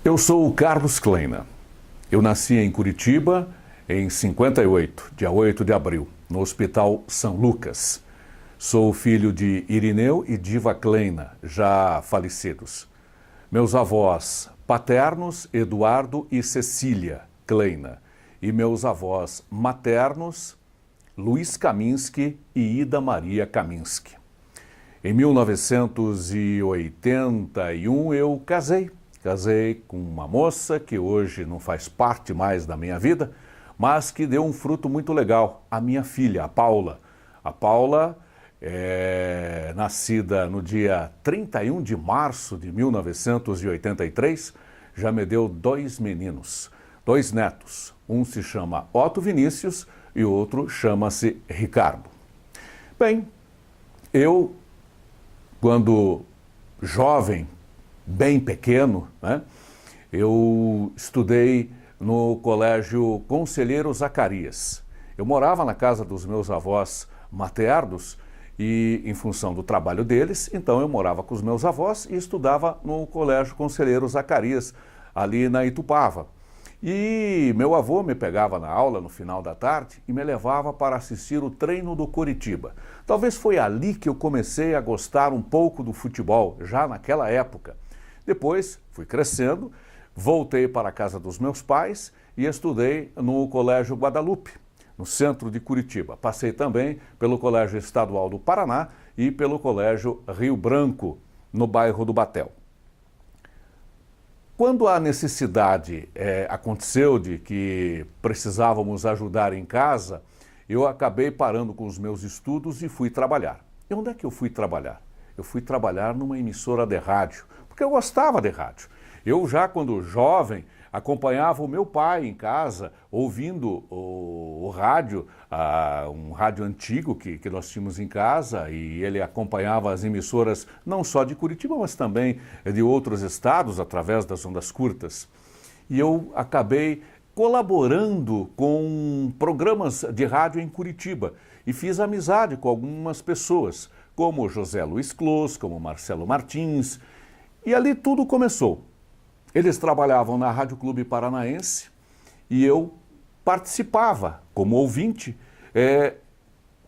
Eu sou o Carlos Kleina. Eu nasci em Curitiba em 58, dia 8 de abril, no Hospital São Lucas. Sou filho de Irineu e Diva Kleina, já falecidos. Meus avós paternos, Eduardo e Cecília Kleina. E meus avós maternos, Luiz Kaminski e Ida Maria Kaminski. Em 1981 eu casei com uma moça que hoje não faz parte mais da minha vida, mas que deu um fruto muito legal, a minha filha, a Paula. A Paula é nascida no dia 31 de março de 1983, já me deu 2 meninos, 2 netos. Um se chama Otto Vinícius e o outro chama-se Ricardo. Bem, eu, quando jovem, bem pequeno, né, eu estudei no Colégio Conselheiro Zacarias. Eu morava na casa dos meus avós maternos e, em função do trabalho deles, então eu morava com os meus avós e estudava no Colégio Conselheiro Zacarias, ali na Itupava. E meu avô me pegava na aula no final da tarde e me levava para assistir o treino do Coritiba. Talvez foi ali que eu comecei a gostar um pouco do futebol, já naquela época. Depois fui crescendo, voltei para a casa dos meus pais e estudei no Colégio Guadalupe, no centro de Curitiba. Passei também pelo Colégio Estadual do Paraná e pelo Colégio Rio Branco, no bairro do Batel. Quando a necessidade aconteceu de que precisávamos ajudar em casa, eu acabei parando com os meus estudos e fui trabalhar. E onde é que eu fui trabalhar? Eu fui trabalhar numa emissora de rádio, porque eu gostava de rádio. Eu já, quando jovem, acompanhava o meu pai em casa, ouvindo o rádio, um rádio antigo que nós tínhamos em casa, e ele acompanhava as emissoras não só de Curitiba, mas também de outros estados, através das ondas curtas. E eu acabei colaborando com programas de rádio em Curitiba e fiz amizade com algumas pessoas, como José Luiz Clos, como Marcelo Martins, e ali tudo começou. Eles trabalhavam na Rádio Clube Paranaense e eu participava como ouvinte,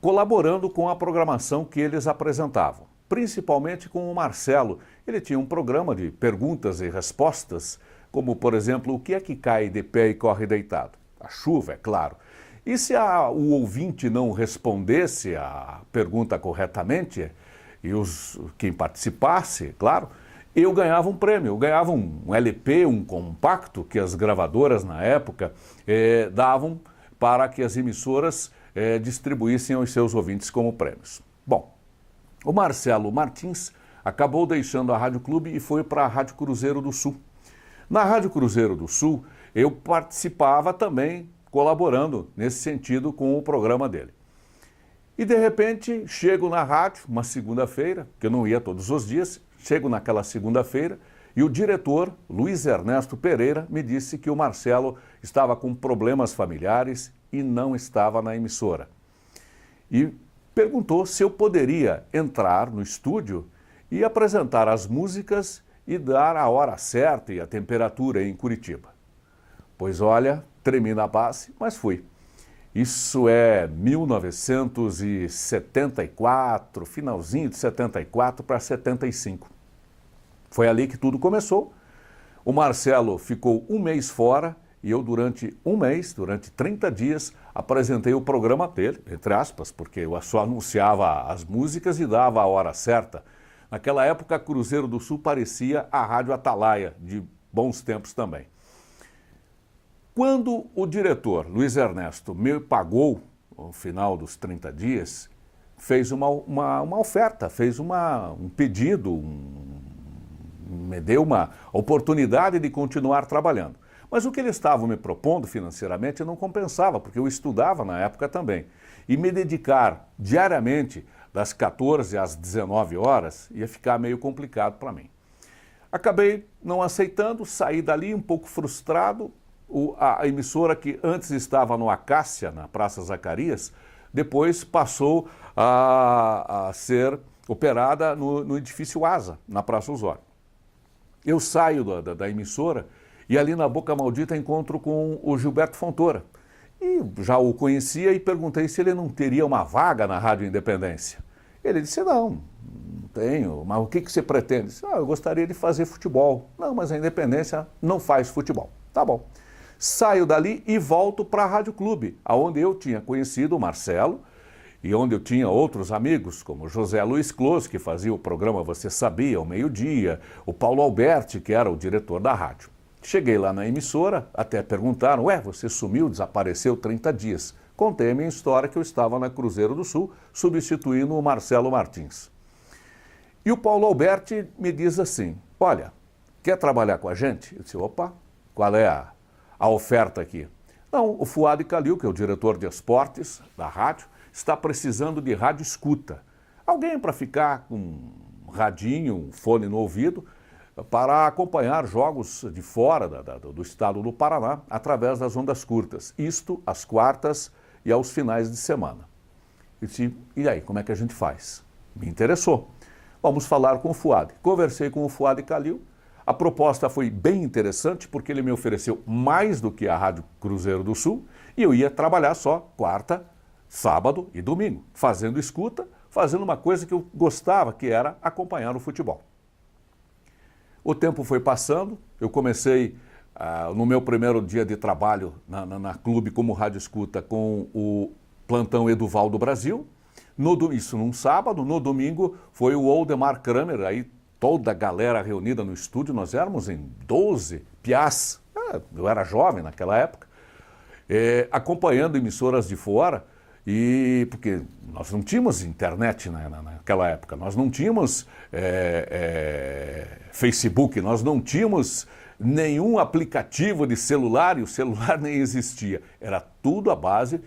colaborando com a programação que eles apresentavam, principalmente com o Marcelo. Ele tinha um programa de perguntas e respostas, como, por exemplo, o que é que cai de pé e corre deitado? A chuva, é claro. E se o ouvinte não respondesse a pergunta corretamente, e quem participasse, claro, eu ganhava um prêmio, eu ganhava um LP, um compacto que as gravadoras na época davam para que as emissoras distribuíssem aos seus ouvintes como prêmios. Bom, o Marcelo Martins acabou deixando a Rádio Clube e foi para a Rádio Cruzeiro do Sul. Na Rádio Cruzeiro do Sul, eu participava também, colaborando nesse sentido com o programa dele. E de repente, chego na rádio, uma segunda-feira, que eu não ia todos os dias, chego naquela segunda-feira e o diretor, Luiz Ernesto Pereira, me disse que o Marcelo estava com problemas familiares e não estava na emissora. E perguntou se eu poderia entrar no estúdio e apresentar as músicas e dar a hora certa e a temperatura em Curitiba. Pois olha, tremi na base, mas fui. Isso é 1974, finalzinho de 74 para 75. Foi ali que tudo começou. O Marcelo ficou um mês fora e eu, durante um mês, durante 30 dias, apresentei o programa dele, entre aspas, porque eu só anunciava as músicas e dava a hora certa. Naquela época, a Cruzeiro do Sul parecia a Rádio Atalaia, de bons tempos também. Quando o diretor, Luiz Ernesto, me pagou, no final dos 30 dias, fez uma oferta, fez um pedido, me deu uma oportunidade de continuar trabalhando. Mas o que eles estavam me propondo financeiramente não compensava, porque eu estudava na época também. E me dedicar diariamente, das 14 às 19 horas, ia ficar meio complicado para mim. Acabei não aceitando, saí dali um pouco frustrado. A emissora que antes estava no Acácia, na Praça Zacarias, depois passou a ser operada no edifício Asa, na Praça Osório. Eu saio da emissora E ali na Boca Maldita encontro com o Gilberto Fontoura. E já o conhecia e perguntei se ele não teria uma vaga na Rádio Independência. Ele disse, não tenho, mas o que você pretende? Eu disse, eu gostaria de fazer futebol. Não, mas a Independência não faz futebol. Tá bom. Saio dali e volto para a Rádio Clube, onde eu tinha conhecido o Marcelo e onde eu tinha outros amigos, como José Luiz Close, que fazia o programa Você Sabia, ao meio-dia, o Paulo Alberti, que era o diretor da rádio. Cheguei lá na emissora, até perguntaram, você sumiu, desapareceu 30 dias. Contei a minha história que eu estava na Cruzeiro do Sul, substituindo o Marcelo Martins. E o Paulo Alberti me diz assim, olha, quer trabalhar com a gente? Eu disse, opa, qual é a oferta aqui? Não, o Fuad Kalil, que é o diretor de esportes da rádio, está precisando de rádio escuta. Alguém para ficar com um radinho, um fone no ouvido, para acompanhar jogos de fora do estado do Paraná através das ondas curtas. Isto às quartas e aos finais de semana. Eu disse, e aí, como é que a gente faz? Me interessou. Vamos falar com o Fuad. Conversei com o Fuad Kalil. A proposta foi bem interessante porque ele me ofereceu mais do que a Rádio Cruzeiro do Sul e eu ia trabalhar só quarta, sábado e domingo, fazendo escuta, fazendo uma coisa que eu gostava, que era acompanhar o futebol. O tempo foi passando, eu comecei no meu primeiro dia de trabalho na Clube como rádio escuta com o plantão Eduval do Brasil, isso num sábado, no domingo foi o Oldemar Kramer, aí toda a galera reunida no estúdio, nós éramos em 12 piás, eu era jovem naquela época, acompanhando emissoras de fora, porque nós não tínhamos internet naquela época, nós não tínhamos Facebook, nós não tínhamos nenhum aplicativo de celular e o celular nem existia. Era tudo à base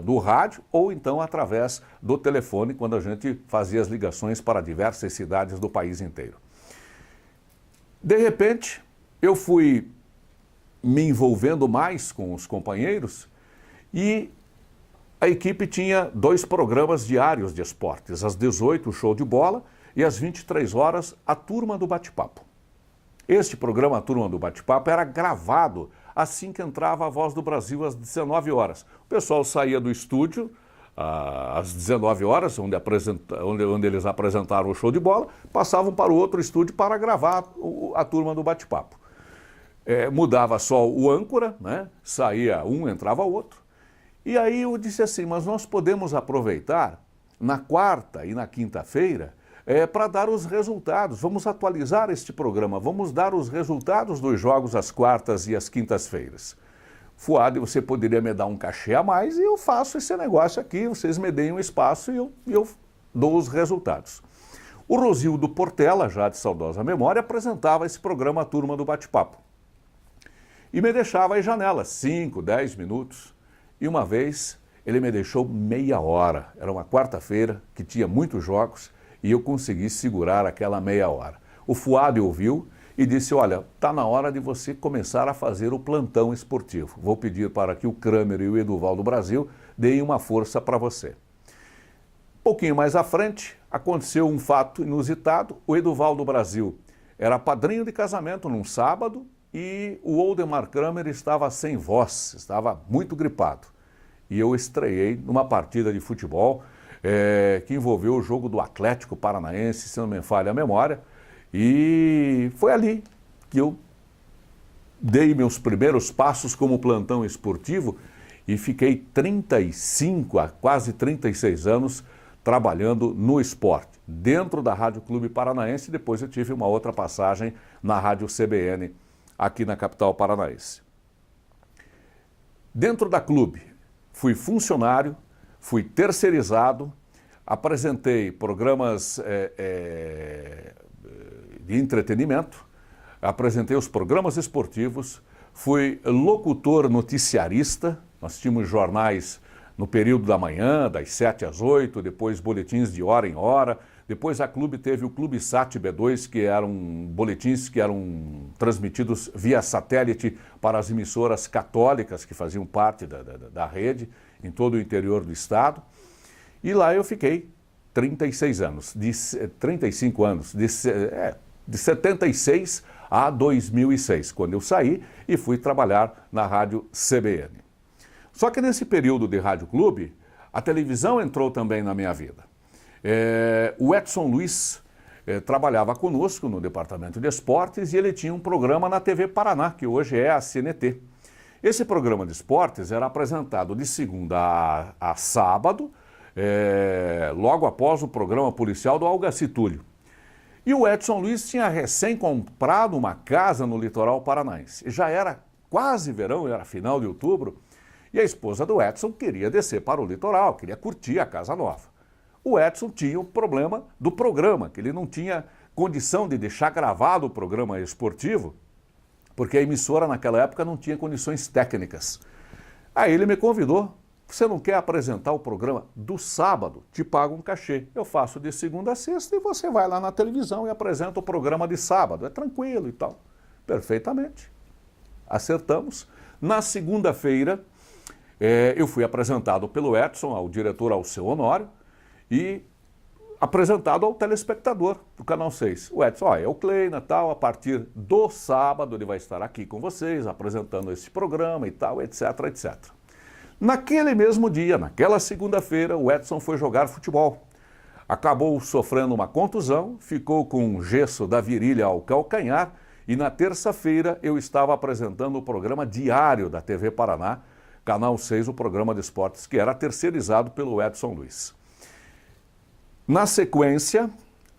do rádio ou então através do telefone, quando a gente fazia as ligações para diversas cidades do país inteiro. De repente, eu fui me envolvendo mais com os companheiros e a equipe tinha 2 programas diários de esportes, às 18 o Show de Bola e às 23 horas a Turma do Bate-Papo. Este programa, a Turma do Bate-Papo, era gravado assim que entrava a Voz do Brasil às 19 horas. O pessoal saía do estúdio às 19 horas, onde eles apresentaram o Show de Bola, passavam para o outro estúdio para gravar a Turma do Bate-Papo. Mudava só o âncora, né? Saía um, entrava outro. E aí eu disse assim, mas nós podemos aproveitar na quarta e na quinta-feira para dar os resultados. Vamos atualizar este programa, vamos dar os resultados dos jogos às quartas e às quintas-feiras. Fuad, você poderia me dar um cachê a mais e eu faço esse negócio aqui, vocês me deem um espaço e eu dou os resultados. O Rosildo Portela, já de saudosa memória, apresentava esse programa, a Turma do Bate-Papo. E me deixava em janela, 5, 10 minutos. E uma vez ele me deixou meia hora. Era uma quarta-feira que tinha muitos jogos e eu consegui segurar aquela meia hora. O Fuad ouviu e disse, olha, está na hora de você começar a fazer o plantão esportivo. Vou pedir para que o Kramer e o Eduval do Brasil deem uma força para você. Pouquinho mais à frente, aconteceu um fato inusitado. O Eduval do Brasil era padrinho de casamento num sábado e o Oldemar Kramer estava sem voz, estava muito gripado. E eu estreiei numa partida de futebol que envolveu o jogo do Atlético Paranaense, se não me falha a memória, e foi ali que eu dei meus primeiros passos como plantão esportivo e fiquei 35 a quase 36 anos trabalhando no esporte, dentro da Rádio Clube Paranaense. Depois eu tive uma outra passagem na Rádio CBN, aqui na capital paranaense. Dentro da Clube, fui funcionário, fui terceirizado, apresentei programas de entretenimento, apresentei os programas esportivos, fui locutor noticiarista, nós tínhamos jornais no período da manhã, das 7 às 8, depois boletins de hora em hora. Depois a Clube teve o Clube Sat B2, que eram boletins que eram transmitidos via satélite para as emissoras católicas que faziam parte da rede em todo o interior do estado. E lá eu fiquei 35 anos, de 76 a 2006, quando eu saí e fui trabalhar na Rádio CBN. Só que nesse período de Rádio Clube, a televisão entrou também na minha vida. O Edson Luiz trabalhava conosco no departamento de esportes e ele tinha um programa na TV Paraná, que hoje é a CNT. Esse programa de esportes era apresentado de segunda a sábado, logo após o programa policial do Algaci Túlio. E o Edson Luiz tinha recém comprado uma casa no litoral paranaense. Já era quase verão, era final de outubro, e a esposa do Edson queria descer para o litoral, queria curtir a casa nova. O Edson tinha o problema do programa, que ele não tinha condição de deixar gravado o programa esportivo, porque a emissora naquela época não tinha condições técnicas. Aí ele me convidou: você não quer apresentar o programa do sábado? Te pago um cachê. Eu faço de segunda a sexta e você vai lá na televisão e apresenta o programa de sábado. É tranquilo e tal. Perfeitamente. Acertamos. Na segunda-feira, eu fui apresentado pelo Edson ao diretor Alceu Honório e apresentado ao telespectador do Canal 6. O Edson, é o Kleina, tal, a partir do sábado ele vai estar aqui com vocês, apresentando esse programa e tal, etc, etc. Naquele mesmo dia, naquela segunda-feira, o Edson foi jogar futebol. Acabou sofrendo uma contusão, ficou com um gesso da virilha ao calcanhar e na terça-feira eu estava apresentando o programa diário da TV Paraná, Canal 6, o programa de esportes, que era terceirizado pelo Edson Luiz. Na sequência,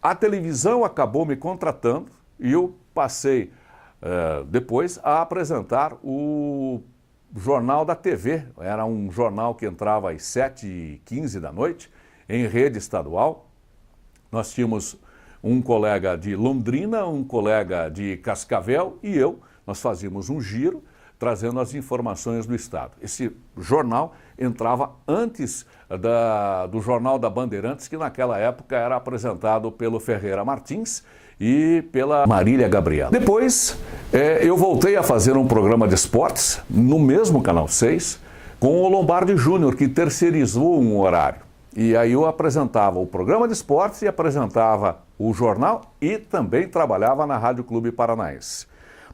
a televisão acabou me contratando e eu passei depois a apresentar o Jornal da TV. Era um jornal que entrava às 7h15 da noite, em rede estadual. Nós tínhamos um colega de Londrina, um colega de Cascavel e eu. Nós fazíamos um giro trazendo as informações do estado. Esse jornal entrava antes do Jornal da Bandeirantes, que naquela época era apresentado pelo Ferreira Martins e pela Marília Gabriela. Depois, eu voltei a fazer um programa de esportes no mesmo Canal 6, com o Lombardi Júnior, que terceirizou um horário. E aí eu apresentava o programa de esportes e apresentava o jornal e também trabalhava na Rádio Clube Paranaense.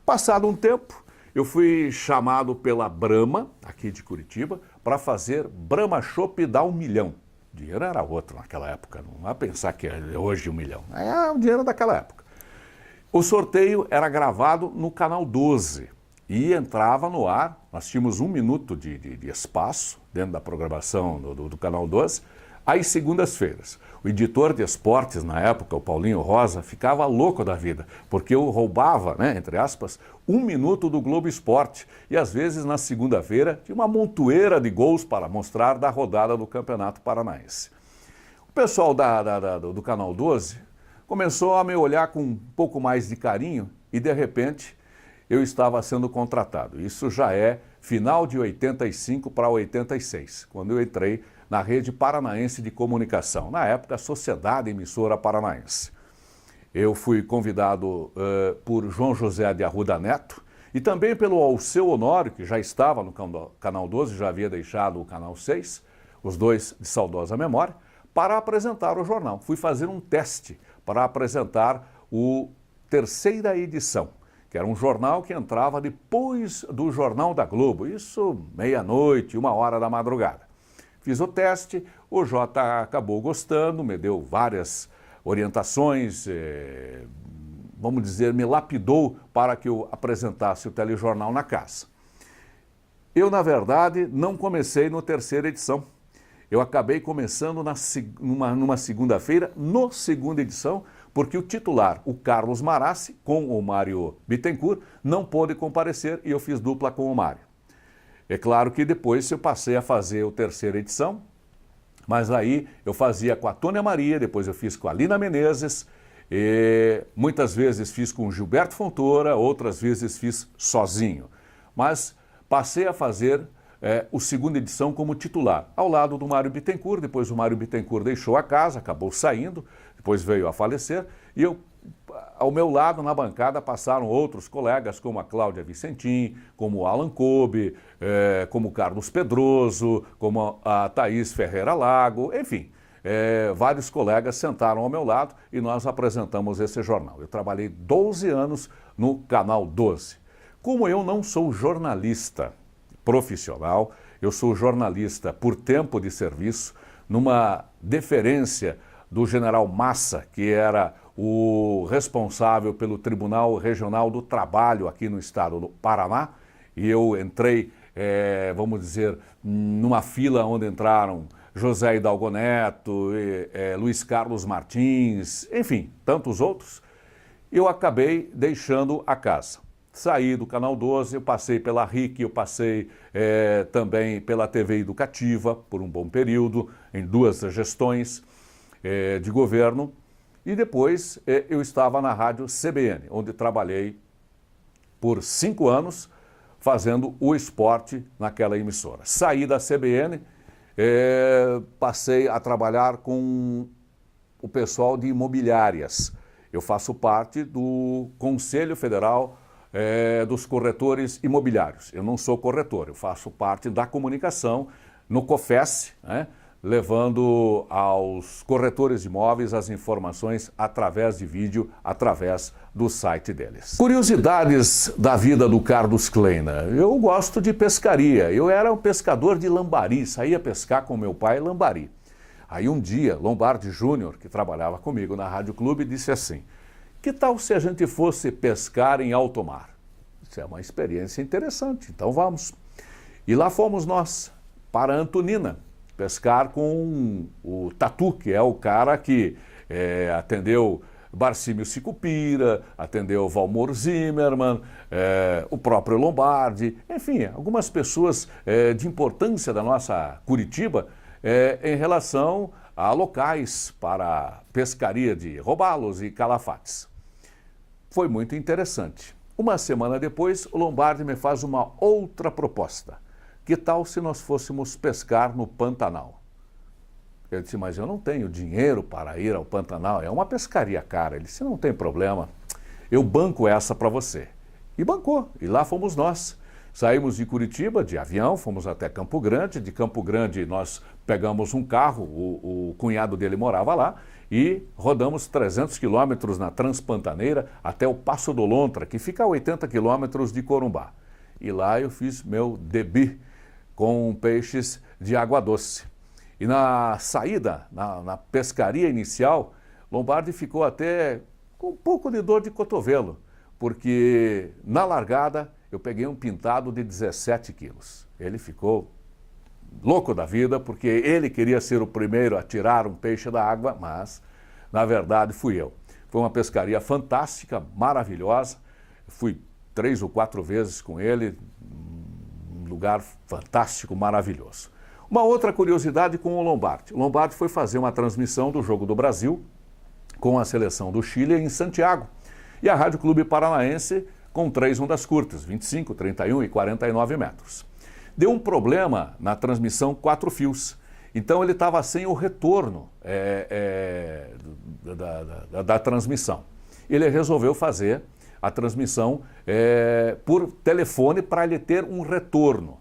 Passado um tempo, eu fui chamado pela Brahma, aqui de Curitiba, para fazer Brahma Chopp dá $1 milhão. O dinheiro era outro naquela época, não vai pensar que é hoje $1 milhão. É o dinheiro daquela época. O sorteio era gravado no Canal 12 e entrava no ar. Nós tínhamos 1 minuto de espaço dentro da programação do Canal 12, às segundas-feiras. O editor de esportes na época, o Paulinho Rosa, ficava louco da vida, porque eu roubava, entre aspas, 1 minuto do Globo Esporte. E às vezes na segunda-feira tinha uma montoeira de gols para mostrar da rodada do Campeonato Paranaense. O pessoal do Canal 12 começou a me olhar com um pouco mais de carinho e de repente eu estava sendo contratado. Isso já é final de 85 para 86, quando eu entrei na Rede Paranaense de Comunicação, na época a Sociedade Emissora Paranaense. Eu fui convidado por João José de Arruda Neto e também pelo Alceu Honório, que já estava no Canal 12, já havia deixado o Canal 6, os dois de saudosa memória, para apresentar o jornal. Fui fazer um teste para apresentar o Terceira Edição, que era um jornal que entrava depois do Jornal da Globo, isso meia-noite, 1h da madrugada. Fiz o teste, o Jota acabou gostando, me deu várias orientações, vamos dizer, me lapidou para que eu apresentasse o telejornal na casa. Eu, na verdade, não comecei no Terceira Edição. Eu acabei começando numa segunda-feira, no Segunda Edição, porque o titular, o Carlos Marassi, com o Mário Bittencourt, não pôde comparecer e eu fiz dupla com o Mário. É claro que depois eu passei a fazer o Terceira Edição, mas aí eu fazia com a Tônia Maria, depois eu fiz com a Lina Menezes, e muitas vezes fiz com o Gilberto Fontoura, outras vezes fiz sozinho. Mas passei a fazer o Segunda Edição como titular, ao lado do Mário Bittencourt. Depois o Mário Bittencourt deixou a casa, acabou saindo, depois veio a falecer, e eu, ao meu lado, na bancada, passaram outros colegas, como a Cláudia Vicentim, como o Alan Kobe, como o Carlos Pedroso, como a Thaís Ferreira Lago, enfim, vários colegas sentaram ao meu lado e nós apresentamos esse jornal. Eu trabalhei 12 anos no Canal 12. Como eu não sou jornalista profissional, eu sou jornalista por tempo de serviço, numa deferência do general Massa, que era o responsável pelo Tribunal Regional do Trabalho aqui no estado do Paraná, e eu entrei, vamos dizer, numa fila onde entraram José Hidalgo Neto, Luiz Carlos Martins, enfim, tantos outros. Eu acabei deixando a casa. Saí do Canal 12, eu passei pela RIC, eu passei também pela TV Educativa por um bom período, em 2 gestões de governo, e depois eu estava na rádio CBN, onde trabalhei por 5 anos fazendo o esporte naquela emissora. Saí da CBN, passei a trabalhar com o pessoal de imobiliárias. Eu faço parte do Conselho Federal dos Corretores Imobiliários. Eu não sou corretor, eu faço parte da comunicação no COFES, né, levando aos corretores de imóveis as informações através de vídeo, através do site deles. Curiosidades da vida do Carlos Kleina. Eu gosto de pescaria. Eu era um pescador de lambari, saía pescar com meu pai lambari. Aí um dia, Lombardi Júnior, que trabalhava comigo na Rádio Clube, disse assim: que tal se a gente fosse pescar em alto mar? Isso é uma experiência interessante, então vamos. E lá fomos nós, para Antonina, pescar com o Tatu, que é o cara que atendeu Barcímio Sicupira, atendeu Valmor Zimmermann, o próprio Lombardi, enfim, algumas pessoas de importância da nossa Curitiba em relação a locais para pescaria de robalos e calafates. Foi muito interessante. Uma semana depois, o Lombardi me faz uma outra proposta. Que tal se nós fôssemos pescar no Pantanal? Eu disse, mas eu não tenho dinheiro para ir ao Pantanal, é uma pescaria cara. Ele disse, não tem problema, eu banco essa para você. E bancou, e lá fomos nós. Saímos de Curitiba, de avião, fomos até Campo Grande. De Campo Grande nós pegamos um carro, o cunhado dele morava lá, e rodamos 300 quilômetros na Transpantaneira até o Passo do Lontra, que fica a 80 quilômetros de Corumbá. E lá eu fiz meu debut com peixes de água doce. E na saída, na pescaria inicial, Lombardi ficou até com um pouco de dor de cotovelo, porque na largada eu peguei um pintado de 17 quilos. Ele ficou louco da vida, porque ele queria ser o primeiro a tirar um peixe da água, mas, na verdade, fui eu. Foi uma pescaria fantástica, maravilhosa. Fui 3 ou 4 vezes com ele, um lugar fantástico, maravilhoso. Uma outra curiosidade com o Lombardi. O Lombardi foi fazer uma transmissão do Jogo do Brasil com a seleção do Chile em Santiago. E a Rádio Clube Paranaense com 3 ondas curtas, 25, 31 e 49 metros. Deu um problema na transmissão 4 fios. Então ele estava sem o retorno da transmissão. Ele resolveu fazer a transmissão por telefone para ele ter um retorno.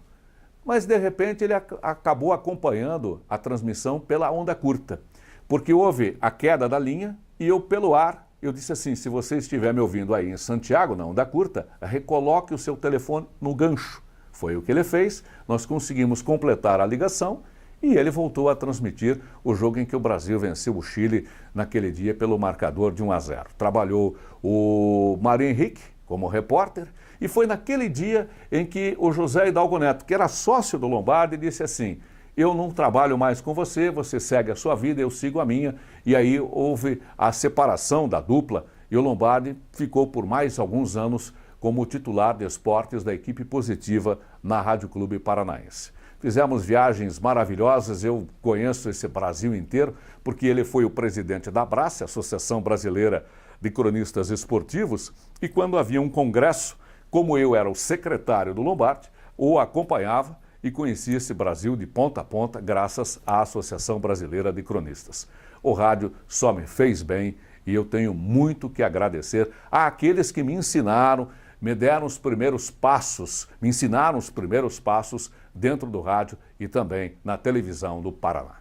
Mas de repente ele acabou acompanhando a transmissão pela onda curta, porque houve a queda da linha e eu pelo ar, eu disse assim, se você estiver me ouvindo aí em Santiago, na onda curta, recoloque o seu telefone no gancho. Foi o que ele fez, nós conseguimos completar a ligação e ele voltou a transmitir o jogo em que o Brasil venceu o Chile naquele dia pelo marcador de 1-0. Trabalhou o Mário Henrique como repórter e foi naquele dia em que o José Hidalgo Neto, que era sócio do Lombardi, disse assim, eu não trabalho mais com você, você segue a sua vida, eu sigo a minha. E aí houve a separação da dupla e o Lombardi ficou por mais alguns anos como titular de esportes da equipe positiva na Rádio Clube Paranaense. Fizemos viagens maravilhosas, eu conheço esse Brasil inteiro, porque ele foi o presidente da ABRACE, Associação Brasileira de Cronistas Esportivos, e quando havia um congresso, como eu era o secretário do Lombardi, o acompanhava e conhecia esse Brasil de ponta a ponta, graças à Associação Brasileira de Cronistas. O rádio só me fez bem e eu tenho muito que agradecer àqueles que me ensinaram, me deram os primeiros passos, me ensinaram os primeiros passos dentro do rádio e também na televisão do Paraná.